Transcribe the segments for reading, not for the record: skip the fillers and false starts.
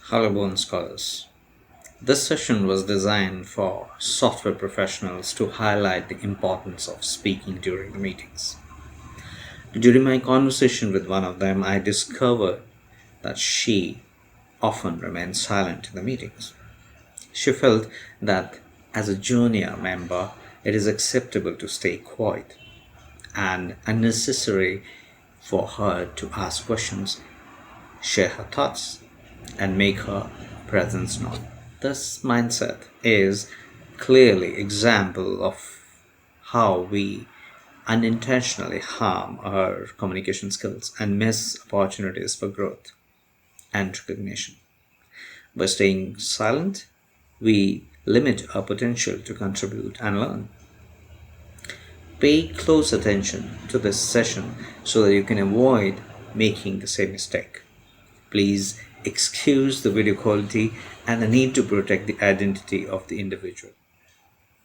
Collarbone Scholars. This session was designed for software professionals to highlight the importance of speaking during the meetings. During my conversation with one of them, I discovered that she often remains silent in the meetings. She felt that as a junior member, it is acceptable to stay quiet and unnecessary for her to ask questions, share her thoughts, and make her presence known. This mindset is clearly example of how we unintentionally harm our communication skills and miss opportunities for growth and recognition. By staying silent, we limit our potential to contribute and learn. Pay close attention to this session so that you can avoid making the same mistake. Please excuse the video quality and the need to protect the identity of the individual.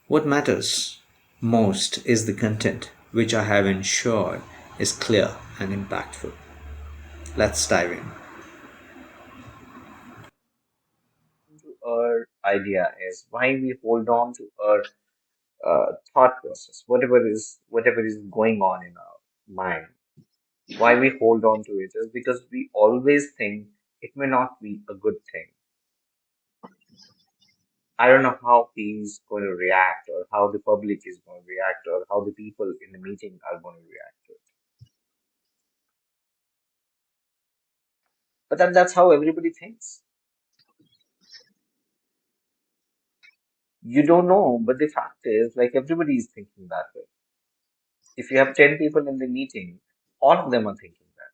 What matters most is the content, which I have ensured is clear and impactful. Let's dive in. To our idea is why we hold on to our thought process, whatever is going on in our mind. Why we hold on to it is because we always think it may not be a good thing. I don't know how he's going to react, or how the public is going to react, or how the people in the meeting are going to react to it. But that's how everybody thinks. You don't know, but the fact is, like, everybody is thinking that way. If you have 10 people in the meeting, all of them are thinking that.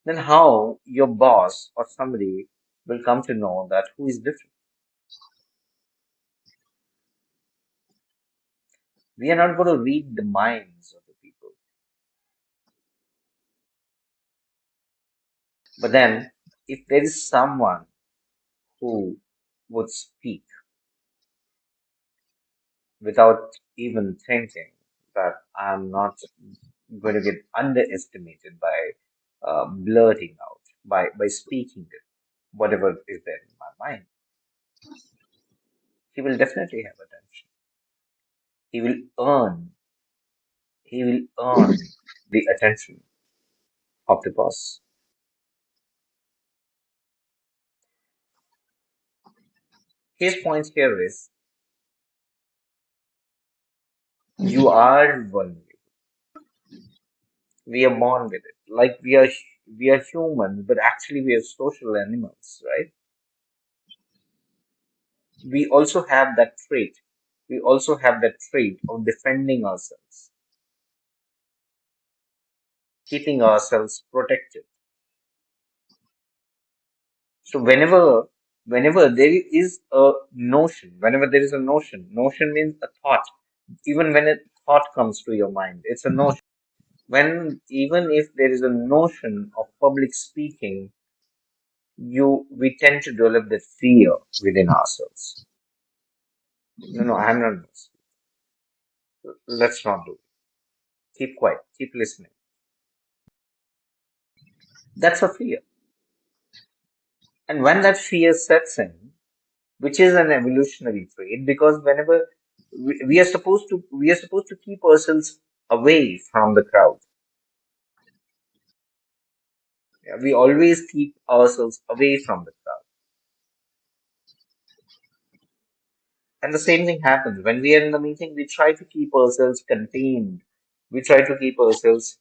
Then how your boss or somebody will come to know that who is different? We are not going to read the minds of the people. But then, if there is someone who would speak without even thinking that I'm not going to get underestimated by blurting out, by speaking it, whatever is there in my mind, he will definitely have attention. He will earn, he will earn the attention of the boss. His point here is you are vulnerable. We are born with it. Like we are human, but actually we are social animals, right? We also have that trait. We also have that trait of defending ourselves, keeping ourselves protected. So whenever there is a notion, whenever there is a notion means a thought. Even when a thought comes to your mind, it's a notion. When even if there is a notion of public speaking, we tend to develop that fear within ourselves. No, no, I'm not gonna speak. Let's not do it. Keep quiet, keep listening. That's a fear. And when that fear sets in, which is an evolutionary trait, because whenever we are supposed to keep ourselves away from the crowd. Yeah, we always keep ourselves away from the crowd. And the same thing happens when we are in the meeting, we try to keep ourselves contained. We try to keep ourselves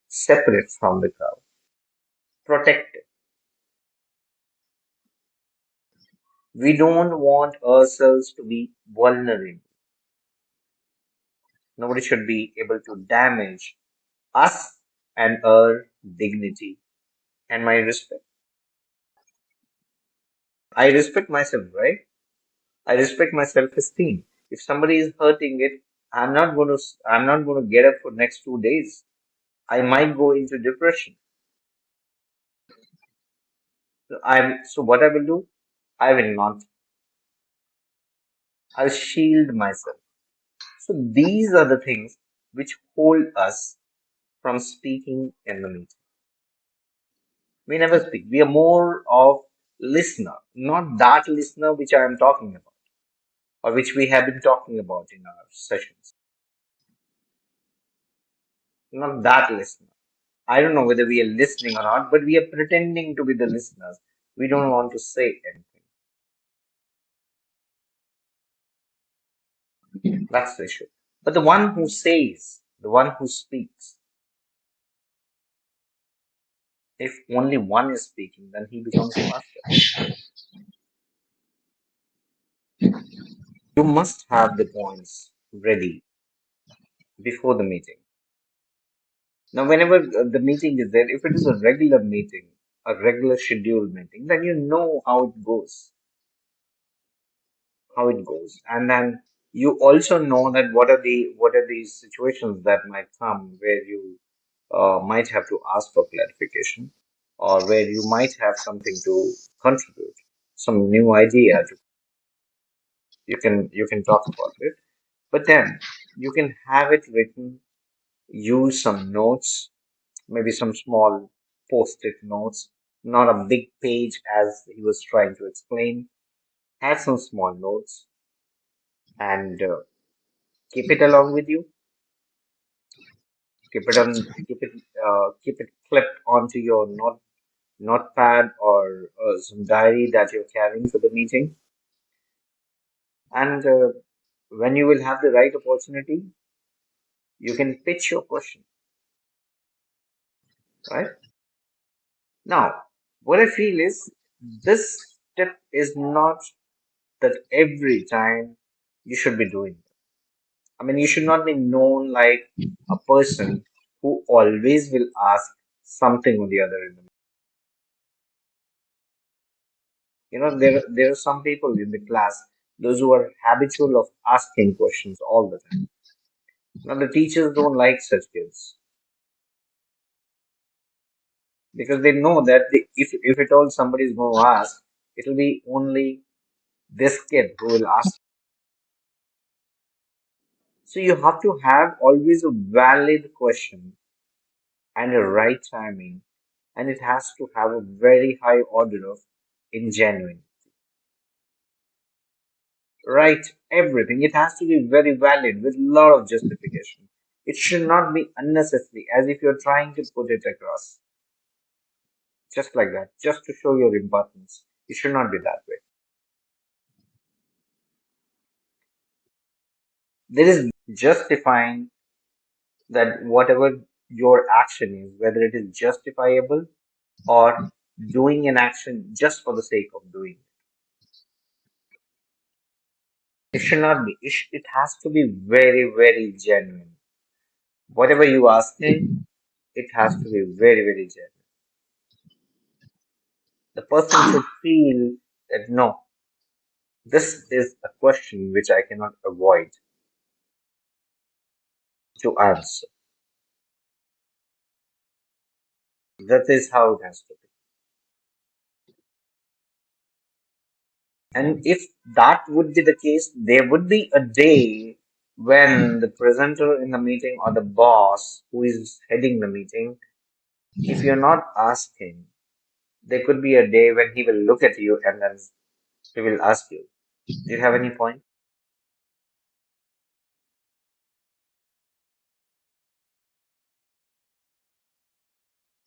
separate from the crowd, protected. We don't want ourselves to be vulnerable. Nobody should be able to damage us and our dignity and my respect. I respect myself, right? I respect my self-esteem. If somebody is hurting it, I'm not going to get up for next 2 days. I might go into depression. So what I will do? I will not. I'll shield myself. So these are the things which hold us from speaking in the meeting. We never speak. We are more of listener, not that listener which I am talking about or which we have been talking about in our sessions. Not that listener. I don't know whether we are listening or not, but we are pretending to be the listeners. We don't want to say anything. That's the issue. But the one who says, the one who speaks, if only one is speaking, then he becomes a master. You must have the points ready before the meeting. Now, whenever the meeting is there, if it is a regular meeting, a regular scheduled meeting, then you know how it goes, and then you also know that what are the situations that might come where you might have to ask for clarification, or where you might have something to contribute, some new idea to, you can talk about it, but then you can have it written, use some notes, maybe some small post-it notes, not a big page as he was trying to explain. Have some small notes and keep it along with you. Keep it clipped onto your notepad or some diary that you're carrying for the meeting. And when you will have the right opportunity, you can pitch your question, right? Now, what I feel is this tip is not that every time you should be doing it. I mean, you should not be known like a person who always will ask something or the other in the there are some people in the class, those who are habitual of asking questions all the time. Now the teachers don't like such kids because they know that if at all somebody is going to ask, it'll be only this kid who will ask. So you have to have always a valid question and a right timing, and it has to have a very high order of ingenuine. Right, everything. It has to be very valid with a lot of justification. It should not be unnecessary, as if you're trying to put it across. Just like that, just to show your importance. It should not be that way. There is justifying that whatever your action is, whether it is justifiable or doing an action just for the sake of doing it. It should not be. It has to be very, very genuine. Whatever you asking, it has to be very, very genuine. The person should feel that no, this is a question which I cannot avoid to answer. That is how it has to be. And if that would be the case, there would be a day when the presenter in the meeting or the boss who is heading the meeting, if you're not asking, there could be a day when he will look at you and then he will ask you, do you have any point?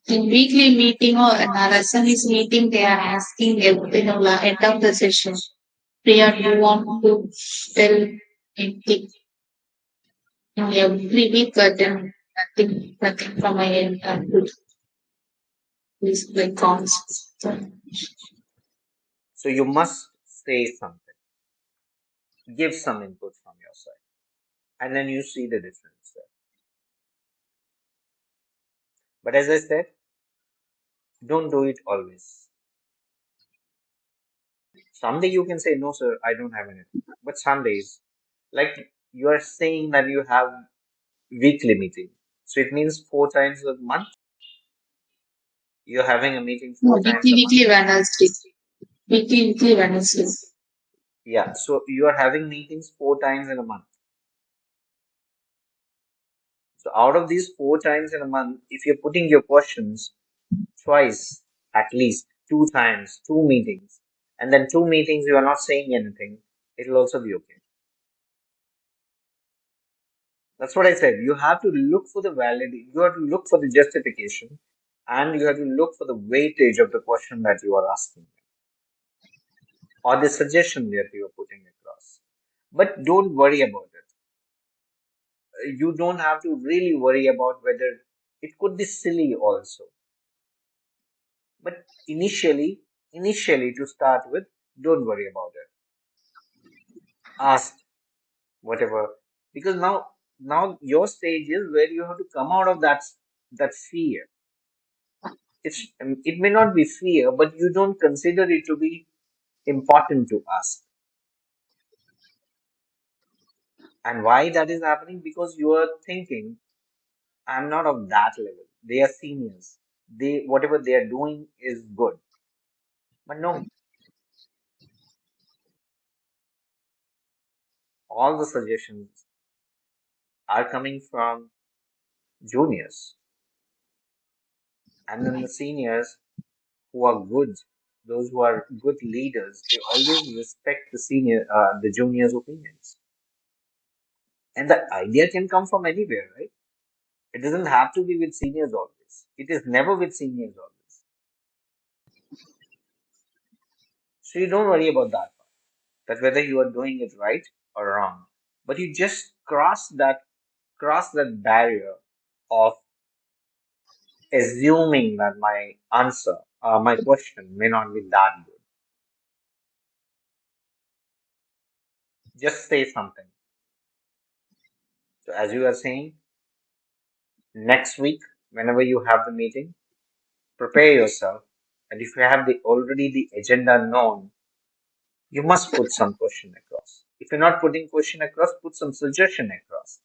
In weekly meeting or in a lesson is meeting, they are asking in the end of the session. Priya, do you want to tell anything in every week? Then nothing from my end. Please like comments. So you must say something, give some input from your side, and then you see the difference there. But as I said, don't do it always. Someday you can say, no, sir, I don't have anything. But some days, like you are saying that you have weekly meeting. So it means 4 times a month. You're having a meeting No, 4 times a month. weekly Wednesday. Weekly Wednesday. Yeah. So you are having meetings 4 times in a month. So out of these 4 times in a month, if you're putting your questions twice at least 2 times, 2 meetings, and then 2 meetings you are not saying anything, it'll also be okay. That's what I said. You have to look for the validity, you have to look for the justification, and you have to look for the weightage of the question that you are asking or the suggestion that you are putting across. But don't worry about it. You don't have to really worry about whether it could be silly also. But initially to start with, don't worry about it. Ask whatever, because now your stage is where you have to come out of that fear. It may not be fear, but you don't consider it to be important to ask. And why that is happening? Because you are thinking, I'm not of that level. They are seniors. They whatever they are doing is good. But no, all the suggestions are coming from juniors, and then the seniors who are good, those who are good leaders, they always respect the juniors' opinions. And the idea can come from anywhere, right? It doesn't have to be with seniors always. It is never with seniors always. So you don't worry about that part, that whether you are doing it right or wrong. But you just cross that barrier of assuming that my question may not be that good. Just say something. So as you are saying, next week, whenever you have the meeting, prepare yourself. And if you have already the agenda known, you must put some question across. If you're not putting question across, put some suggestion across.